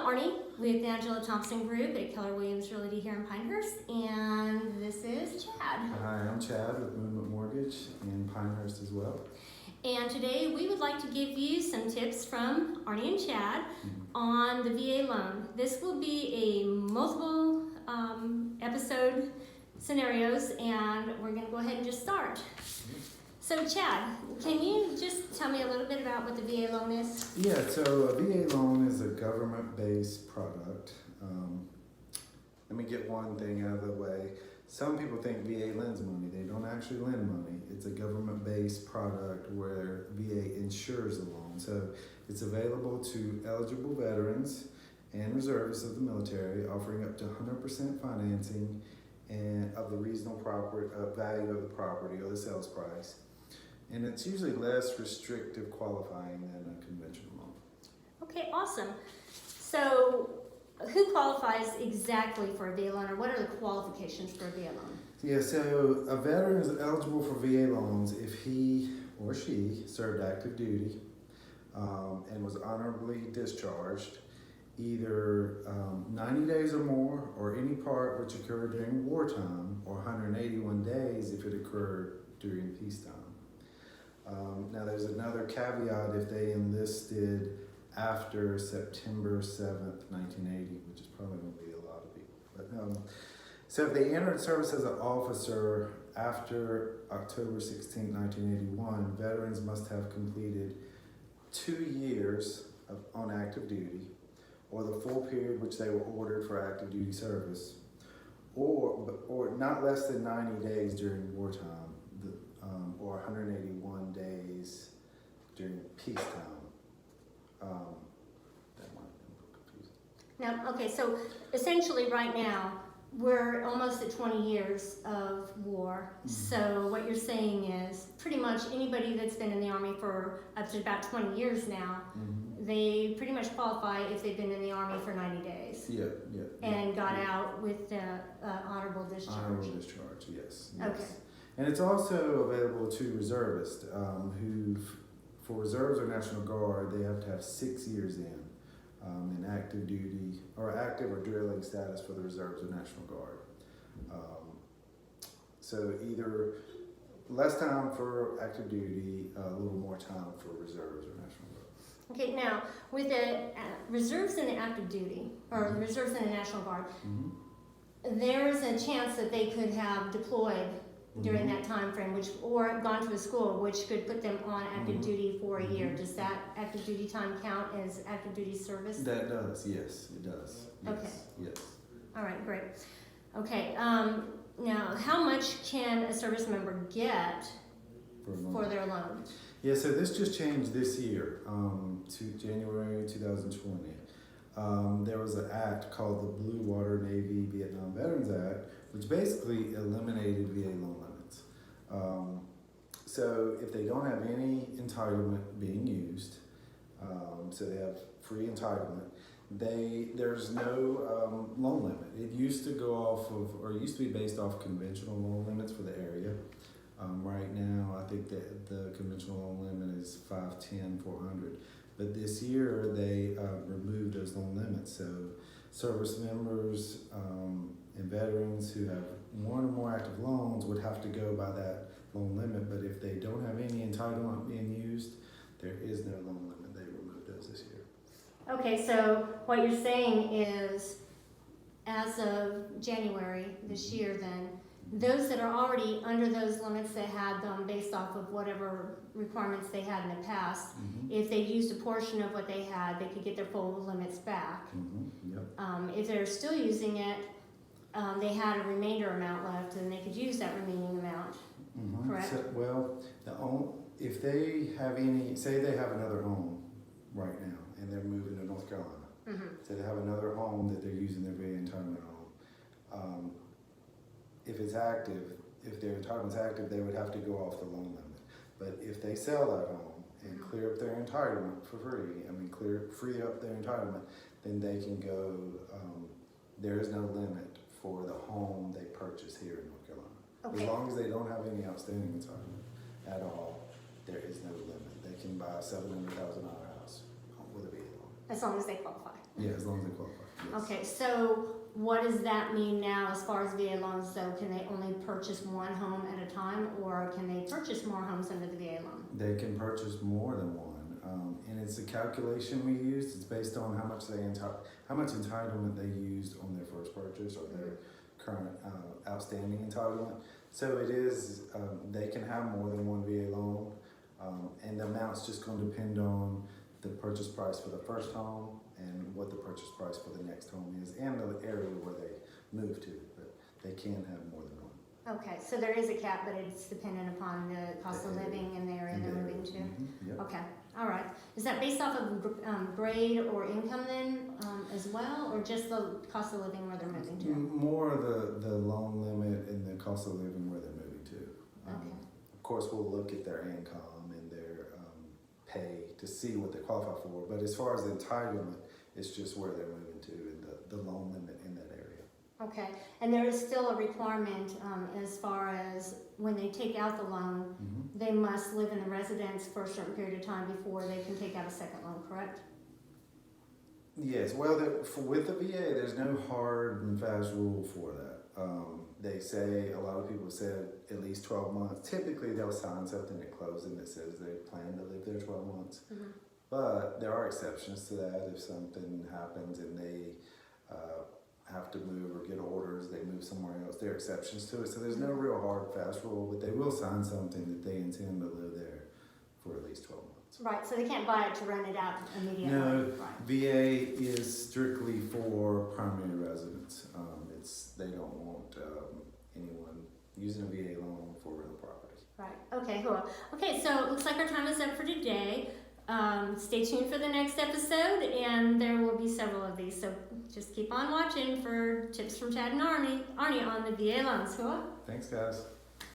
Arnie with the Angela Thompson Group at Keller Williams Realty here in Pinehurst, and this is Chad. Hi, I'm Chad with Movement Mortgage in Pinehurst as well. And today we would like to give you some tips from Arnie and Chad on the VA loan. This will be a multiple episode scenarios, and we're going to go ahead and just start. So Chad, can you just tell me a little bit about what the VA loan is? Yeah, so a VA loan is a government-based product. Let me get one thing out of the way. Some people think VA lends money. They don't actually lend money. It's a government-based product where VA insures the loan. So it's available to eligible veterans and reservists of the military, offering up to 100% financing and of the reasonable value of the property or the sales price. And it's usually less restrictive qualifying than a conventional loan. Okay, awesome. So who qualifies exactly for a VA loan, or what are the qualifications for a VA loan? Yeah, so a veteran is eligible for VA loans if he or she served active duty and was honorably discharged either 90 days or more, or any part which occurred during wartime, or 181 days if it occurred during peacetime. Now there's another caveat if they enlisted after September 7th, 1980, which is probably going to be a lot of people. But so if they entered service as an officer after October 16, 1981, veterans must have completed 2 years on active duty, or the full period which they were ordered for active duty service, or not less than 90 days during wartime, or 181 days during peacetime. That might be a little confusing. Now, okay, so essentially right now, we're almost at 20 years of war. Mm-hmm. So what you're saying is pretty much anybody that's been in the Army for up to about 20 years now, they pretty much qualify if they've been in the Army for 90 days. Yeah. And got out with honorable discharge. Honorable discharge, yes. Okay. And it's also available to reservists for reserves or National Guard, they have to have 6 years in active duty, or active or drilling status for the reserves or National Guard. So either less time for active duty, a little more time for reserves or National Guard. Okay, now with the reserves and the active duty, or the reserves and the National Guard, there's a chance that they could have deployed during that time frame, or gone to a school which could put them on active duty for a year. Does that active duty time count as active duty service? That does, yes, it does. Yes, okay. Yes. All right, great. Okay, now how much can a service member get for their loan? Yeah, so this just changed this year, to January 2020. There was an act called the Blue Water Navy Vietnam Veterans Act, which basically eliminated VA loan limits. So if they don't have any entitlement being used, so they have free entitlement, there's no loan limit. It used to go off of, or it used to be based off conventional loan limits for the area. Right now, I think that the conventional loan limit is 510, 400. But this year, they removed those loan limits. So service members and veterans who have one or more active loans would have to go by that loan limit. But if they don't have any entitlement being used, there is no loan limit. They removed those this year. Okay, so what you're saying is, as of January this year then, those that are already under those limits that had them based off of whatever requirements they had in the past, if they used a portion of what they had, they could get their full limits back. Yep. If they're still using it, they had a remainder amount left, and they could use that remaining amount, correct? So, if they have any, say they have another home right now, and they're moving to North Carolina, so they have another home that they're using their VA entitlement on. If it's active, if their entitlement's active, they would have to go off the loan limit. But if they sell that home and clear up their entitlement for free, free up their entitlement, then they can go, there is no limit for the home they purchase here in North Carolina. Okay. As long as they don't have any outstanding entitlement at all, there is no limit. They can buy a $700,000 house with a VA loan. As long as they qualify. Yeah, as long as they qualify. Yes. Okay, so what does that mean now as far as VA loans? So can they only purchase one home at a time, or can they purchase more homes under the VA loan? They can purchase more than one, and it's a calculation we used. It's based on how much entitlement they used on their first purchase or their current outstanding entitlement. So it is they can have more than one VA loan, and the amount's just going to depend on the purchase price for the first home and what the purchase price for the next home is, and the area where they move to. But they can have more than one. Okay, so there is a cap, but it's dependent upon the cost of living and the area they're moving to. Yep. Okay, all right. Is that based off of grade or income then as well, or just the cost of living where they're moving to? More the loan limit and the cost of living where they're moving to. Okay. Of course, we'll look at their income and their pay to see what they qualify for. But as far as the entitlement, it's just where they're moving to and the loan limit in that area. Okay, and there is still a requirement as far as when they take out the loan, they must live in the residence for a certain period of time before they can take out a second loan, correct? Yes, well, with the VA, there's no hard and fast rule for that. They say, a lot of people said at least 12 months. Typically, they'll sign something at closing that says they plan to live there 12 months. But there are exceptions to that. If something happens and they have to move or get orders, they move somewhere else. There are exceptions to it. So there's no real hard, fast rule, but they will sign something that they intend to live there for at least 12 months. Right, so they can't buy it to rent it out immediately. No, right. VA is strictly for primary residents. They don't want anyone using a VA loan for real property. Right, okay, cool. Okay, so it looks like our time is up for today. Stay tuned for the next episode, and there will be several of these. So just keep on watching for tips from Chad and Arnie on the VA loans. Cool? Thanks, guys.